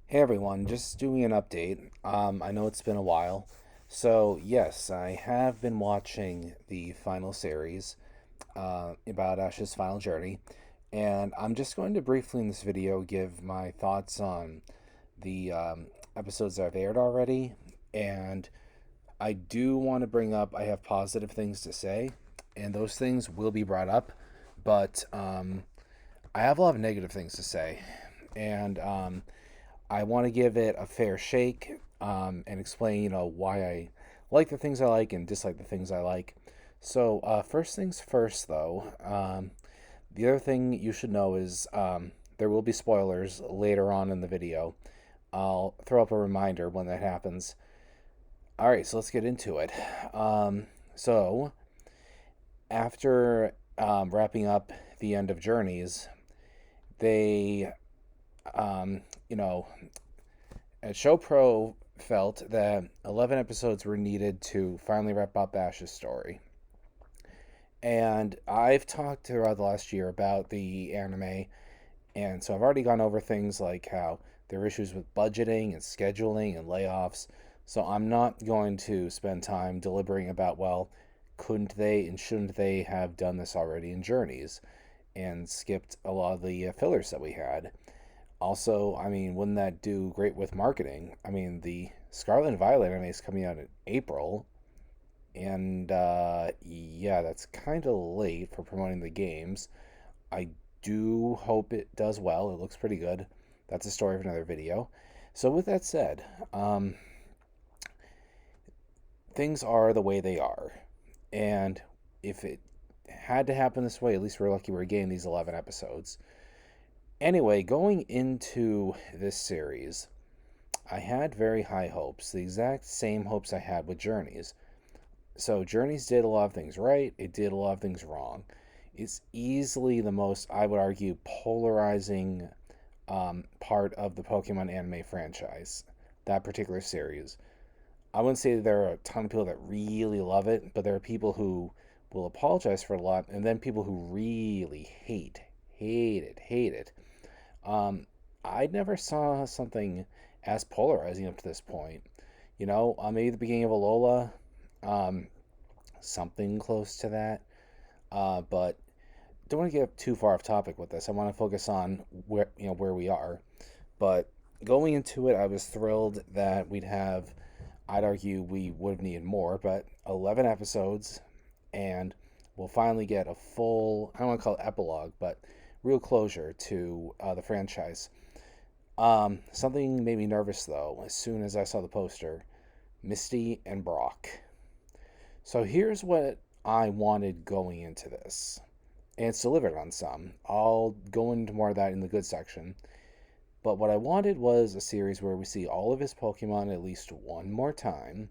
Hey everyone, just doing an update. I know it's been a while. So, yes, I have been watching the final series about Ash's final journey, and I'm just going to briefly in this video give my thoughts on the episodes that have aired already. And I do want to bring up, I have positive things to say, and those things will be brought up, but I have a lot of negative things to say. And I want to give it a fair shake and explain, why I like the things I like and dislike the things I like. So, first things first, though, the other thing you should know is there will be spoilers later on in the video. I'll throw up a reminder when that happens. All right, so let's get into it. So, after wrapping up the end of Journeys, they, um, you know, And ShowPro felt that 11 episodes were needed to finally wrap up Ash's story. And I've talked throughout the last year about the anime, and so I've already gone over things like how there are issues with budgeting and scheduling and layoffs. So I'm not going to spend time deliberating about, well, couldn't they and shouldn't they have done this already in Journeys and skipped a lot of the fillers that we had. Also, I mean, wouldn't that do great with marketing? I mean, the Scarlet and Violet anime is coming out in April, and yeah, that's kind of late for promoting the games. I do hope it does well. It looks pretty good. That's a story of another video. So, with that said, things are the way they are, and if it had to happen this way, at least we're lucky we're getting these 11 episodes. Anyway, going into this series, I had very high hopes, the exact same hopes I had with Journeys. So, Journeys did a lot of things right, it did a lot of things wrong. It's easily the most, I would argue, polarizing part of the Pokemon anime franchise, that particular series. I wouldn't say there are a ton of people that really love it, but there are people who will apologize for it a lot, and then people who really hate it. Um, I never saw something as polarizing up to this point. Maybe the beginning of Alola, um, something close to that. But don't want to get too far off topic with this. I want to focus on where we are. But going into it, I was thrilled that we'd have. I'd argue we would have needed more, but 11 episodes, and we'll finally get a full. I don't want to call it epilogue, but real closure to the franchise. Something made me nervous though as soon as I saw the poster. Misty and Brock. So here's what I wanted going into this. And it's delivered on some. I'll go into more of that in the good section. But what I wanted was a series where we see all of his Pokemon at least one more time.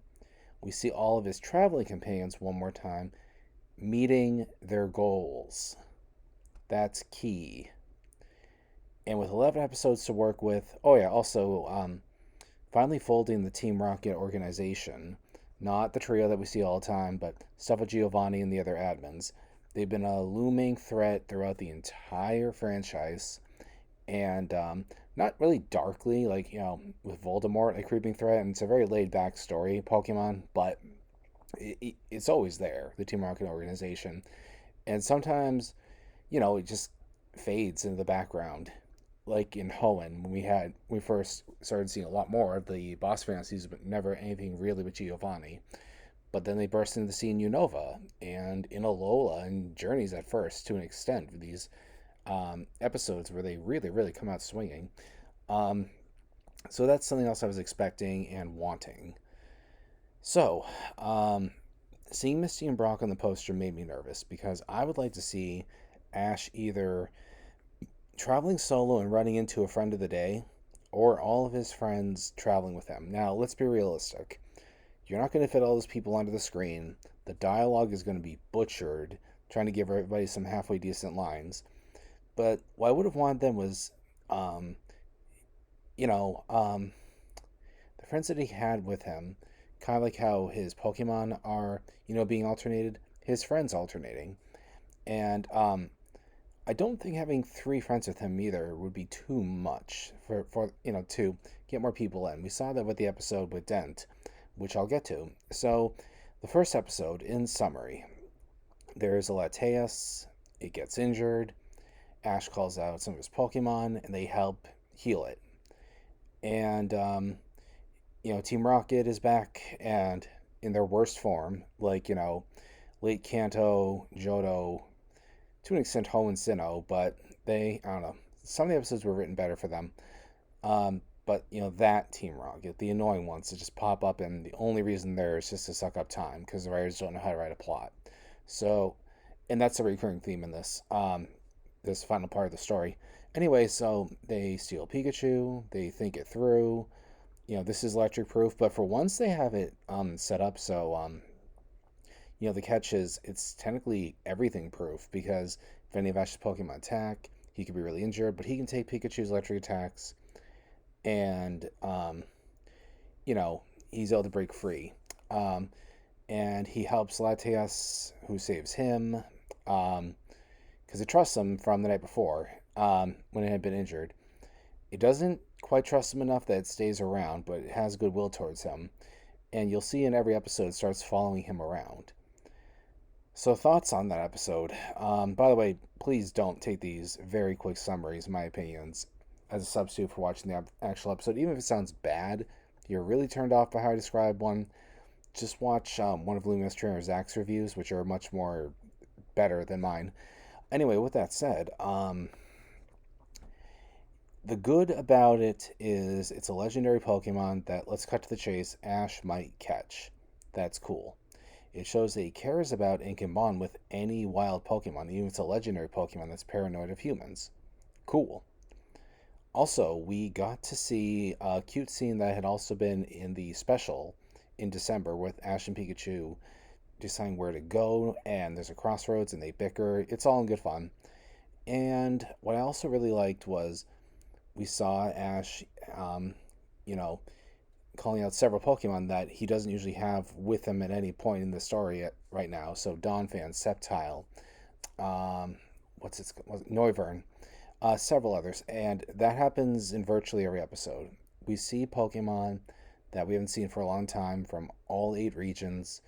We see all of his traveling companions one more time, meeting their goals. That's key. And with 11 episodes to work with, oh yeah, also finally folding the Team Rocket organization. Not the trio that we see all the time, but stuff with Giovanni and the other admins. They've been a looming threat throughout the entire franchise, and not really darkly, like, with Voldemort, a creeping threat, and it's a very laid back story, Pokemon, but it's always there, the Team Rocket organization. And sometimes, it just fades into the background, like in Hoenn, when we first started seeing a lot more of the boss fantasies, but never anything really with Giovanni. But then they burst into the scene Unova and in Alola and Journeys at first to an extent with these episodes where they really, really come out swinging. Um, so that's something else I was expecting and wanting. So, seeing Misty and Brock on the poster made me nervous because I would like to see Ash either traveling solo and running into a friend of the day, or all of his friends traveling with him. Now, let's be realistic. You're not going to fit all those people onto the screen. The dialogue is going to be butchered, trying to give everybody some halfway decent lines. But what I would have wanted then was, um, you know, um, the friends that he had with him, kind of like how his Pokemon are, being alternated, his friends alternating. And I don't think having 3 friends with him either would be too much for to get more people in. We saw that with the episode with Dent, which I'll get to. So, the first episode, in summary, there's a Latias. It gets injured. Ash calls out some of his Pokemon, and they help heal it. And Team Rocket is back and in their worst form, like late Kanto, Johto, to an extent Ho and Sinnoh, but I don't know, some of the episodes were written better for them. But that Team Rocket, the annoying ones that just pop up, and the only reason there is just to suck up time because the writers don't know how to write a plot. So, and that's a recurring theme in this final part of the story. Anyway, so they steal Pikachu, they think it through. This is electric proof, but for once they have it set up so the catch is it's technically everything proof because if any of Ash's Pokemon attack, he could be really injured, but he can take Pikachu's electric attacks and he's able to break free. And he helps Latias, who saves him, because it trusts him from the night before when it had been injured. It doesn't quite trust him enough that it stays around, but it has goodwill towards him. And you'll see in every episode it starts following him around. So thoughts on that episode. By the way, please don't take these very quick summaries, my opinions, as a substitute for watching the actual episode. Even if it sounds bad, you're really turned off by how I describe one, just watch one of Luminous Trainer Zach's reviews, which are much more better than mine. Anyway, with that said, the good about it is it's a legendary Pokemon that, let's cut to the chase, Ash might catch. That's cool. It shows that he cares about and can bond with any wild Pokemon, even if it's a legendary Pokemon that's paranoid of humans. Cool. Also, we got to see a cute scene that had also been in the special in December with Ash and Pikachu deciding where to go, and there's a crossroads and they bicker. It's all in good fun. And what I also really liked was we saw Ash, calling out several Pokemon that he doesn't usually have with him at any point in the story right now. So Donphan, Sceptile, Noivern, several others, and that happens in virtually every episode. We see Pokemon that we haven't seen for a long time from all 8 regions.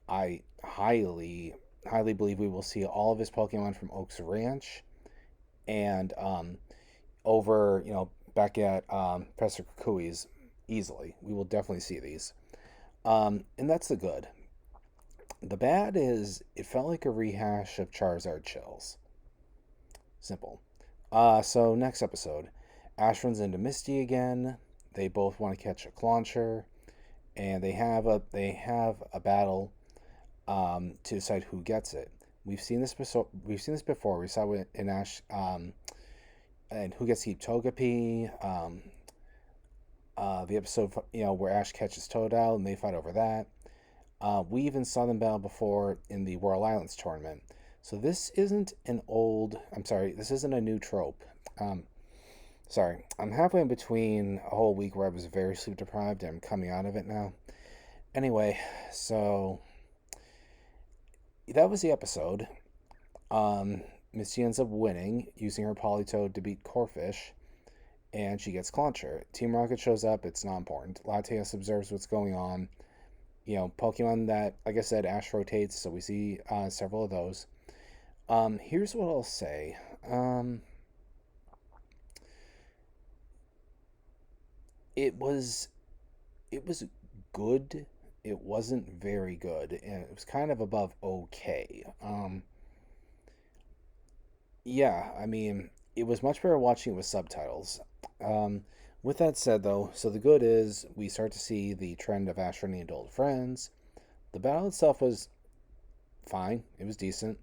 I highly, highly believe we will see all of his Pokemon from Oaks Ranch and over, back at Professor Kukui's easily. We will definitely see these. And that's the good. The bad is it felt like a rehash of Charizard Chills. Simple. So next episode, Ash runs into Misty again. They both want to catch a Clauncher, and they have a battle to decide who gets it. We've seen this before. We saw it in Ash and who gets to keep Togepi. The episode where Ash catches Totodile and they fight over that. We even saw them battle before in the Whirl Islands tournament. So this isn't this isn't a new trope. I'm halfway in between a whole week where I was very sleep deprived and I'm coming out of it now. Anyway, so that was the episode. Misty ends up winning using her Politoed to beat Corphish, and she gets Clauncher. Team Rocket shows up. It's not important. Latias observes what's going on. Pokemon that, like I said, Ash rotates, so we see several of those. Here's what I'll say. It was good. It wasn't very good, and it was kind of above okay. Yeah, I mean, it was much better watching it with subtitles. Um, with that said, though, so the good is we start to see the trend of Ash running into old friends. The battle itself was fine. It was decent.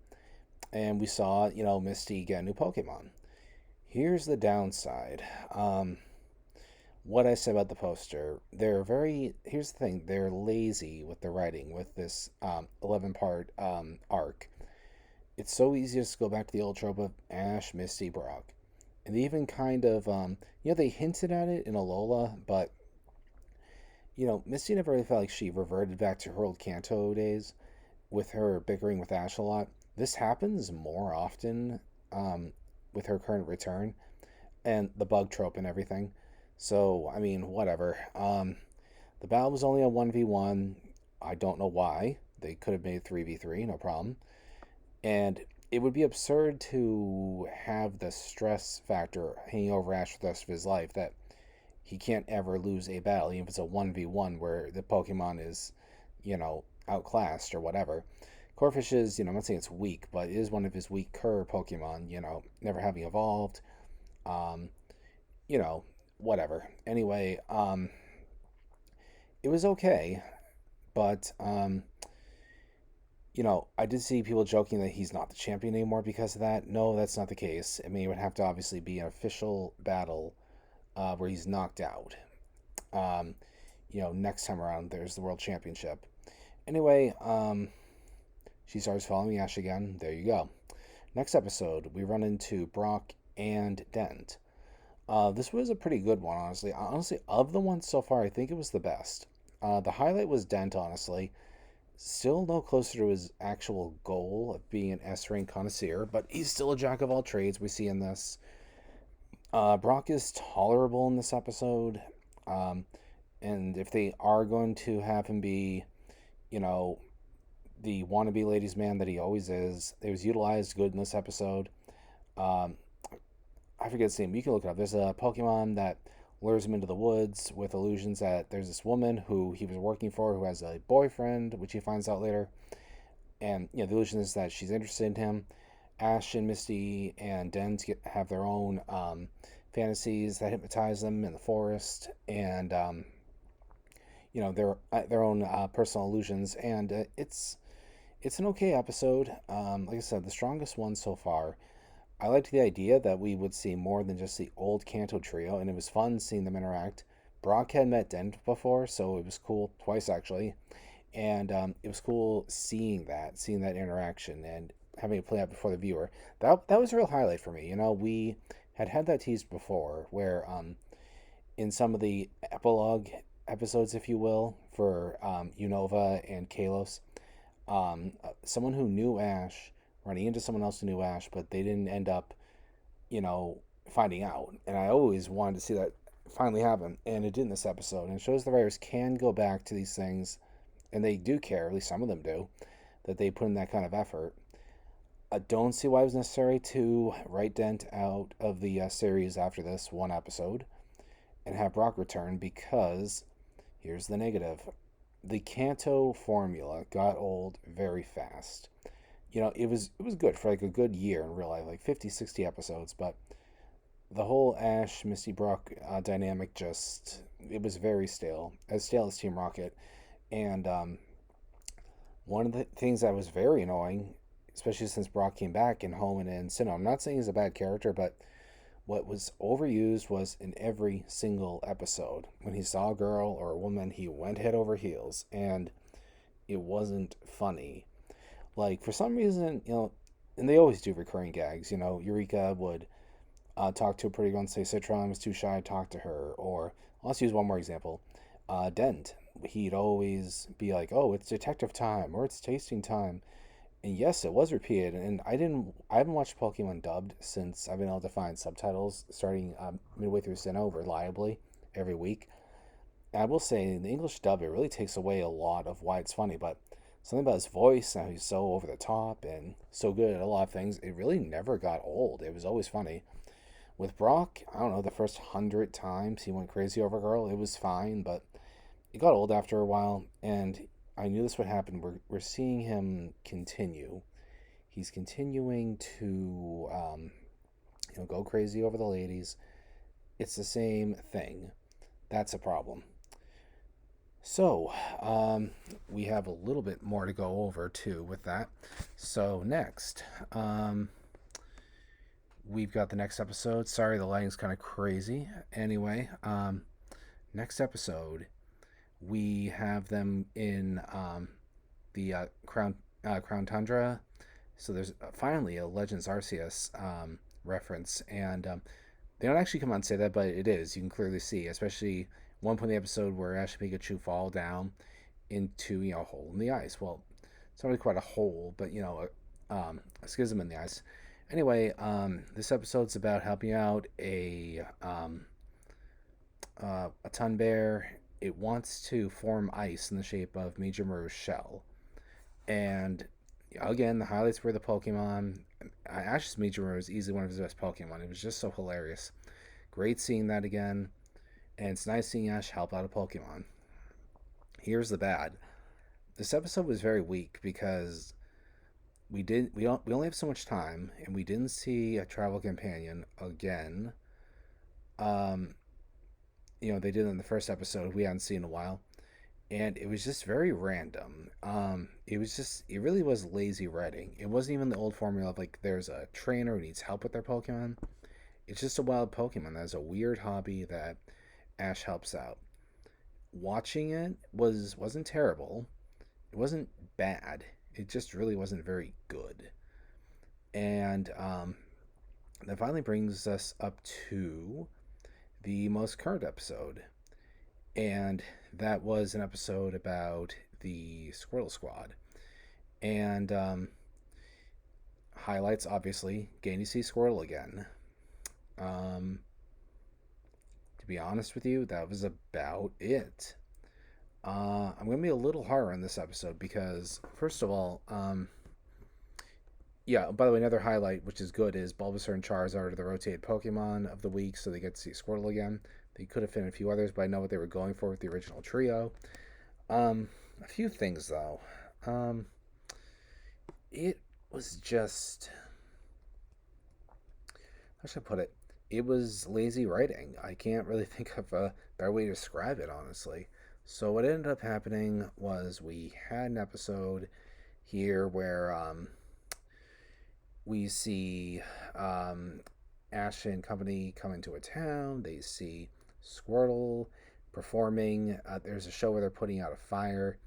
And we saw, Misty get a new Pokemon. Here's the downside. What I said about the poster. Here's the thing, they're lazy with the writing with this 11-part arc. It's so easy to just go back to the old trope of Ash, Misty, Brock. And they even kind of, they hinted at it in Alola, but, Misty never really felt like she reverted back to her old Kanto days with her bickering with Ash a lot. This happens more often with her current return and the bug trope and everything. So, I mean, whatever. The battle was only a 1v1. I don't know why. They could have made 3v3, no problem. And it would be absurd to have the stress factor hanging over Ash for the rest of his life that he can't ever lose a battle, even if it's a 1v1 where the Pokemon is, outclassed or whatever. Corphish is, I'm not saying it's weak, but it is one of his weaker Pokemon, never having evolved. Um, you know, Whatever. Anyway, it was okay, but I did see people joking that he's not the champion anymore because of that. No, that's not the case. I mean, it would have to obviously be an official battle where he's knocked out. Um, Next time around, there's the World Championship. Anyway, she starts following Ash again. There you go. Next episode, we run into Brock and Dent. This was a pretty good one, honestly. Honestly, of the ones so far, I think it was the best. The highlight was Dent, honestly. Still no closer to his actual goal of being an S rank connoisseur, but he's still a jack of all trades we see in this. Brock is tolerable in this episode. Um, and if they are going to have him be, you know, the wannabe ladies' man that he always is, it was utilized good in this episode. Um, I forget his name. You can look it up. There's a Pokemon that lures him into the woods with illusions that there's this woman who he was working for who has a boyfriend, which he finds out later. And the illusion is that she's interested in him. Ash and Misty and Dent have their own fantasies that hypnotize them in the forest, and their own personal illusions. And it's an okay episode. Like I said, the strongest one so far. I liked the idea that we would see more than just the old Kanto trio, and it was fun seeing them interact. Brock had met Dent before, so it was cool, twice actually, and it was cool seeing that interaction, and having it play out before the viewer. That was a real highlight for me. We had that teased before, where in some of the epilogue episodes, if you will, for Unova and Kalos, someone who knew Ash running into someone else who knew Ash, but they didn't end up, you know, finding out. And I always wanted to see that finally happen, and it did in this episode. And it shows the writers can go back to these things, and they do care, at least some of them do, that they put in that kind of effort. I don't see why it was necessary to write Dent out of the series after this one episode and have Brock return, because here's the negative. The Kanto formula got old very fast. It was good for like a good year in real life, like 50, 60 episodes, but the whole Ash Misty Brock dynamic it was very stale as Team Rocket. And one of the things that was very annoying, especially since Brock came back in Home and in Sinnoh, I'm not saying he's a bad character, but what was overused was in every single episode. When he saw a girl or a woman, he went head over heels, and it wasn't funny. Like, for some reason, and they always do recurring gags. Eureka would talk to a pretty girl and say Citron was too shy to talk to her. Or, let's use one more example. Dent, he'd always be like, oh, it's detective time, or it's tasting time. And yes, it was repeated. And I haven't watched Pokemon dubbed since I've been able to find subtitles starting midway through Sinnoh reliably every week. And I will say, in the English dub, it really takes away a lot of why it's funny, but something about his voice, and how he's so over the top and so good at a lot of things, it really never got old. It was always funny. With Brock, I don't know, the first 100 times he went crazy over a girl, it was fine, but it got old after a while, and I knew this would happen. We're seeing him continue. He's continuing to, go crazy over the ladies. It's the same thing. That's a problem. So, we have a little bit more to go over too with that. So, next, we've got the next episode. Sorry, the lighting's kind of crazy. Anyway, next episode, we have them in the Crown Tundra. So, there's finally a Legends Arceus reference, and they don't actually come out and say that, but it is. You can clearly see, especially one point in the episode where Ash and Pikachu fall down into a hole in the ice. Well, it's not really quite a hole, but a schism in the ice. Anyway, this episode's about helping out a ton bear. It wants to form ice in the shape of Major Muru's shell. And again, the highlights were the Pokemon. Ash's Major Muru is easily one of his best Pokemon. It was just so hilarious. Great seeing that again. And it's nice seeing Ash help out a Pokemon. Here's the bad. This episode was very weak because we only have so much time, and we didn't see a travel companion again. Um, they did in the first episode we hadn't seen in a while, and it was just very random. It really was lazy writing. It wasn't even the old formula of like there's a trainer who needs help with their Pokemon. It's just a wild Pokemon that has a weird hobby that Ash helps out. Watching it wasn't terrible. It wasn't bad. It just really wasn't very good. And that finally brings us up to the most current episode. And that was an episode about the Squirtle Squad. And highlights, obviously, getting to see Squirtle again. To be honest with you, that was about it. I'm going to be a little harder on this episode because, first of all, yeah, by the way, another highlight, which is good, is Bulbasaur and Charizard are the rotated Pokemon of the week, so they get to see Squirtle again. They could have fit in a few others, but I know what they were going for with the original trio. A few things, though. It was just... How should I put it? It was lazy writing. I can't really think of a better way to describe it, honestly. So what ended up happening was we had an episode here where we see Ash and company come into a town. They see Squirtle performing. There's a show where they're putting out a fire.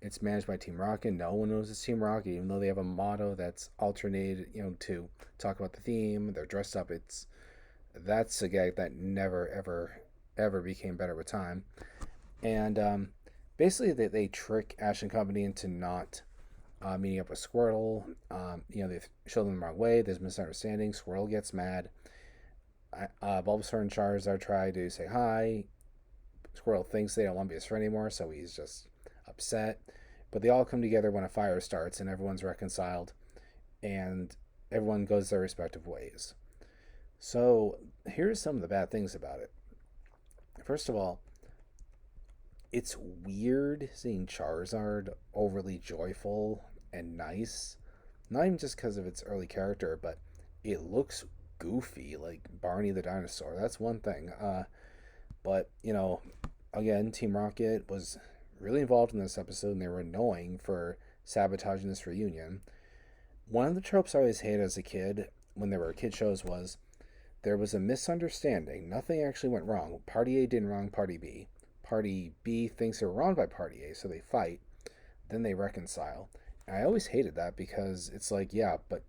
It's managed by Team Rocket. No one knows it's Team Rocket, even though they have a motto that's alternated, to talk about the theme. They're dressed up. That's a gag that never, ever became better with time. And basically, they trick Ash and company into not meeting up with Squirtle. They show them the wrong way. There's misunderstanding. Squirtle gets mad. Bulbasaur and Charizard try to say hi. Squirtle thinks they don't want to be his friend anymore, so he's just upset. But they all come together when a fire starts, and everyone's reconciled, and everyone goes their respective ways. So here's some of the bad things about it. First of all, it's weird seeing Charizard overly joyful and nice. Not even just because of its early character, but it looks goofy, like Barney the dinosaur. That's one thing. But, again, Team Rocket was really involved in this episode, and they were annoying for sabotaging this reunion. One of the tropes I always hated as a kid when there were kid shows was there was a misunderstanding. Nothing actually went wrong. Party A didn't wrong Party B. Party B thinks they're wronged by Party A, so they fight. Then they reconcile. And I always hated that because it's like, yeah, but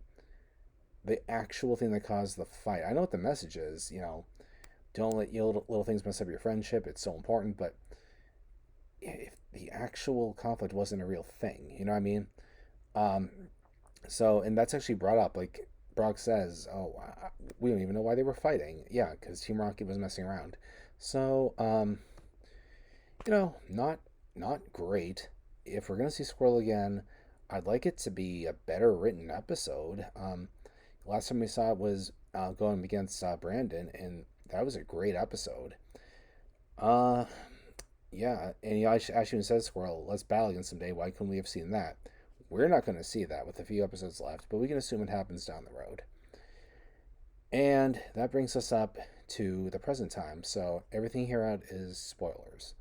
the actual thing that caused the fight, I know what the message is, don't let little things mess up your friendship. It's so important, but if the actual conflict wasn't a real thing, you know what I mean? Um, and that's actually brought up. Like Brock says, "Oh, we don't even know why they were fighting." Yeah, because Team Rocket was messing around. So, not great. If we're gonna see Squirrel again, I'd like it to be a better written episode. Last time we saw it was going against Brandon, and that was a great episode. Uh, yeah, and Ashwin says, "Squirrel, let's battle again someday." Why couldn't we have seen that? We're not going to see that with a few episodes left, but we can assume it happens down the road. And that brings us up to the present time. So everything here out is spoilers.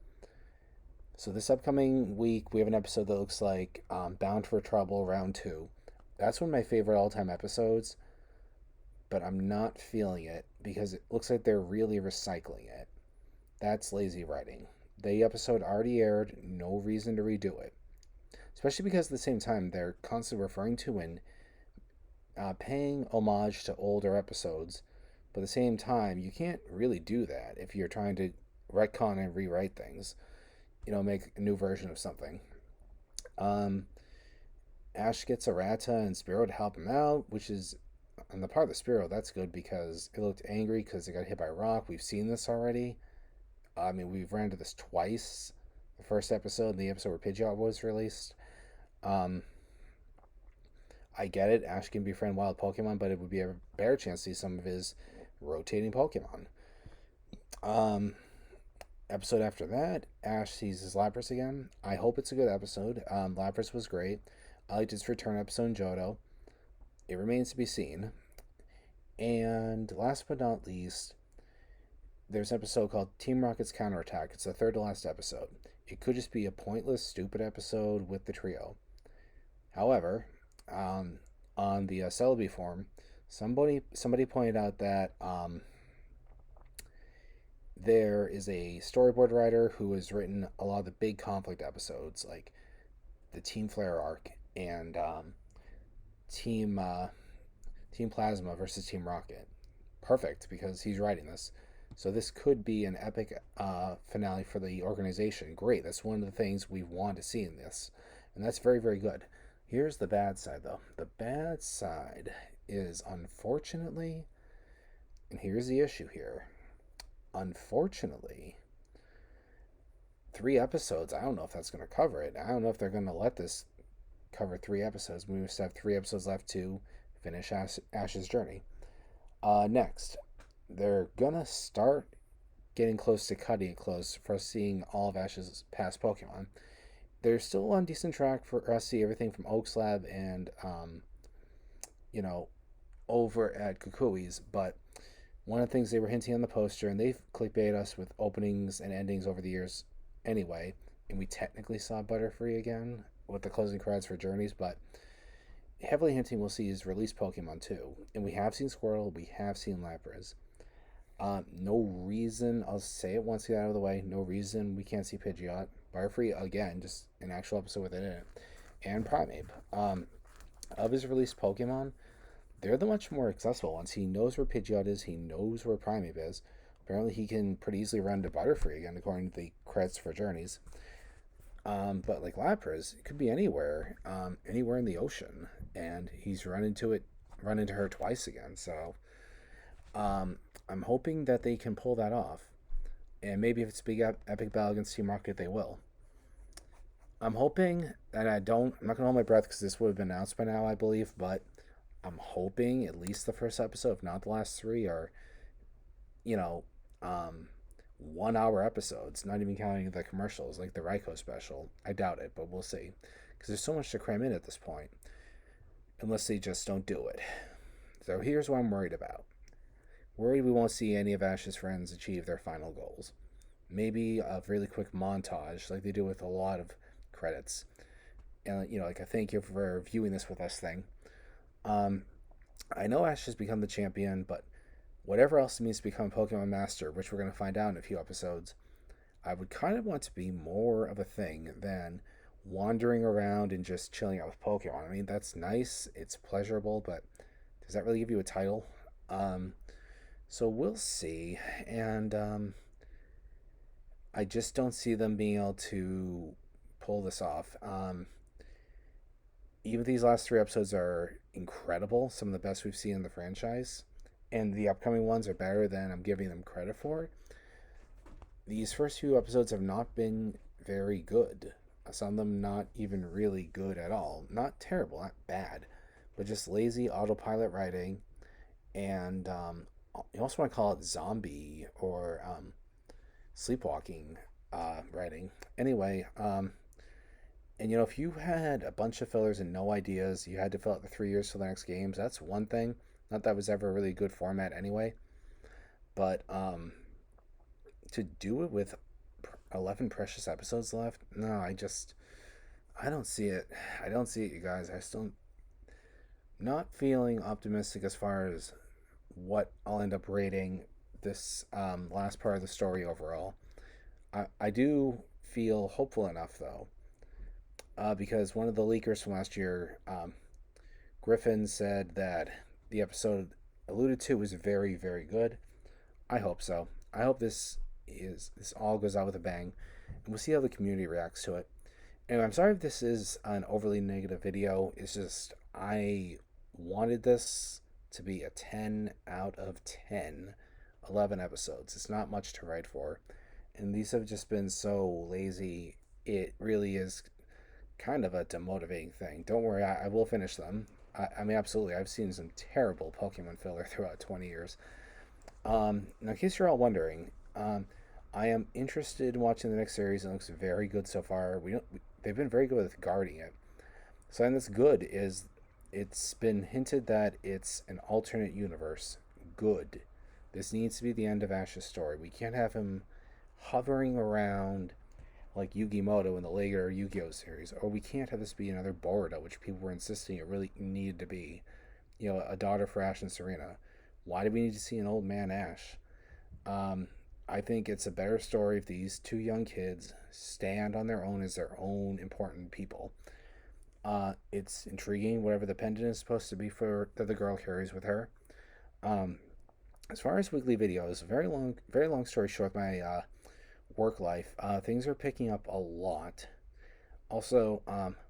So this upcoming week, we have an episode that looks like Bound for Trouble Round 2. That's one of my favorite all-time episodes, but I'm not feeling it because it looks like they're really recycling it. That's lazy writing. The episode already aired, no reason to redo it. Especially because at the same time, they're constantly referring to and paying homage to older episodes. But at the same time, you can't really do that if you're trying to retcon and rewrite things. Make a new version of something. Ash gets Arata and Spearow to help him out, which is on the part of the Spearow, that's good because it looked angry because it got hit by a rock. We've seen this already. I mean, we've ran into this twice. The first episode, and the episode where Pidgeot was released. Um, I get it. Ash can befriend wild Pokemon, but it would be a better chance to see some of his rotating Pokemon. Um, Episode after that, Ash sees his Lapras again. I hope it's a good episode. Lapras was great. I liked his return episode in Johto. It remains to be seen. And last but not least, there's an episode called Team Rocket's Counterattack. It's the third to last episode. It could just be a pointless, stupid episode with the trio. However, on the Celebi forum, somebody pointed out that there is a storyboard writer who has written a lot of the big conflict episodes, like the Team Flare arc and Team Plasma versus Team Rocket. Perfect, because he's writing this. So this could be an epic finale for the organization. Great, that's one of the things we want to see in this. And that's very, very good. Here's the bad side, though. The bad side is, unfortunately, and here's the issue here. Unfortunately, 3 episodes, I don't know if that's going to cover it. I don't know if they're going to let this cover 3 episodes. We just have 3 episodes left to finish Ash's journey. Next, they're going to start getting close to cutting it close for us seeing all of Ash's past Pokemon. They're still on decent track for us to see everything from Oaks Lab and, over at Kukui's, but one of the things they were hinting on the poster, and they've clickbaited us with openings and endings over the years anyway, and we technically saw Butterfree again with the closing credits for Journeys, but heavily hinting we'll see his release Pokemon too. And we have seen Squirtle, we have seen Lapras. No reason, I'll say it once, get out of the way, no reason we can't see Pidgeot. Butterfree, again, just an actual episode within it. And Primeape. Of his released Pokemon, they're the much more accessible ones. He knows where Pidgeot is. He knows where Primeape is. Apparently, he can pretty easily run to Butterfree again, according to the credits for Journeys. But like Lapras, it could be anywhere in the ocean, and he's run into her twice again. So, I'm hoping that they can pull that off, and maybe if it's a big epic battle against Team Rocket, they will. I'm hoping, and I'm not gonna hold my breath because this would have been announced by now, I believe, but I'm hoping at least the first episode, if not the last 3, are, 1 hour episodes, not even counting the commercials like the Raikou special. I doubt it, but we'll see. Because there's so much to cram in at this point. Unless they just don't do it. So here's what I'm worried about. Worried we won't see any of Ash's friends achieve their final goals. Maybe a really quick montage like they do with a lot of credits. And, like a thank you for viewing this with us thing. I know Ash has become the champion, but whatever else it means to become a Pokemon Master, which we're going to find out in a few episodes, I would kind of want to be more of a thing than wandering around and just chilling out with Pokemon. I mean, that's nice, it's pleasurable, but does that really give you a title? So we'll see, and I just don't see them being able to pull this off. Even these last 3 episodes are incredible, some of the best we've seen in the franchise, and the upcoming ones are better than I'm giving them credit for. These first few episodes have not been very good. Some of them not even really good at all. Not terrible, not bad, but just lazy autopilot writing, and you also want to call it zombie or sleepwalking writing. Anyway, and if you had a bunch of fillers and no ideas, you had to fill out the 3 years for the next games, that's one thing. Not that was ever a really good format anyway. But to do it with 11 precious episodes left, no, I don't see it. I don't see it, you guys. I still not feeling optimistic as far as what I'll end up rating this last part of the story overall. I do feel hopeful enough, though. Because one of the leakers from last year, Griffin, said that the episode alluded to was very, very good. I hope so. I hope this all goes out with a bang, and we'll see how the community reacts to it. Anyway, I'm sorry if this is an overly negative video. It's just I wanted this to be a 10 out of 10, 11 episodes. It's not much to write for. And these have just been so lazy. It really is kind of a demotivating thing. Don't worry, I will finish them. I mean, absolutely. I've seen some terrible Pokemon filler throughout 20 years. Now, in case you're all wondering, I am interested in watching the next series. It looks very good so far. They've been very good with guarding it. Something that's good is it's been hinted that it's an alternate universe. Good. This needs to be the end of Ash's story. We can't have him hovering around like Yugi Moto in the later Yu-Gi-Oh series, or we can't have this be another Boruto, which people were insisting it really needed to be. You know, a daughter for Ash and Serena. Why do we need to see an old man Ash? Um, I think it's a better story if these two young kids stand on their own as their own important people. It's intriguing, whatever the pendant is supposed to be for that the girl carries with her. Um, as far as weekly videos, very long story short. My work life, things are picking up a lot. Also,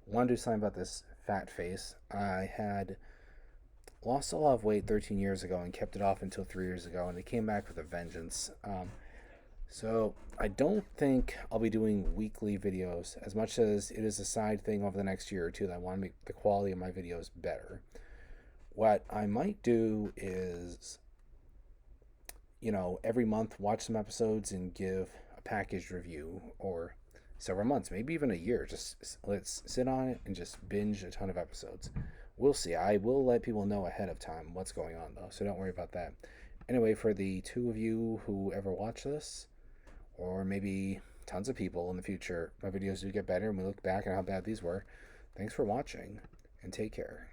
wanted to do something about this fat face. I had lost a lot of weight 13 years ago and kept it off until 3 years ago, and it came back with a vengeance. So I don't think I'll be doing weekly videos as much as it is a side thing over the next year or two that I want to make the quality of my videos better. What I might do is, every month watch some episodes and give a package review, or several months, maybe even a year. Just let's sit on it and just binge a ton of episodes. We'll see. I will let people know ahead of time what's going on, though, so don't worry about that. Anyway, for the two of you who ever watch this, or maybe tons of people in the future, my videos do get better and we look back on how bad these were. Thanks for watching, and take care.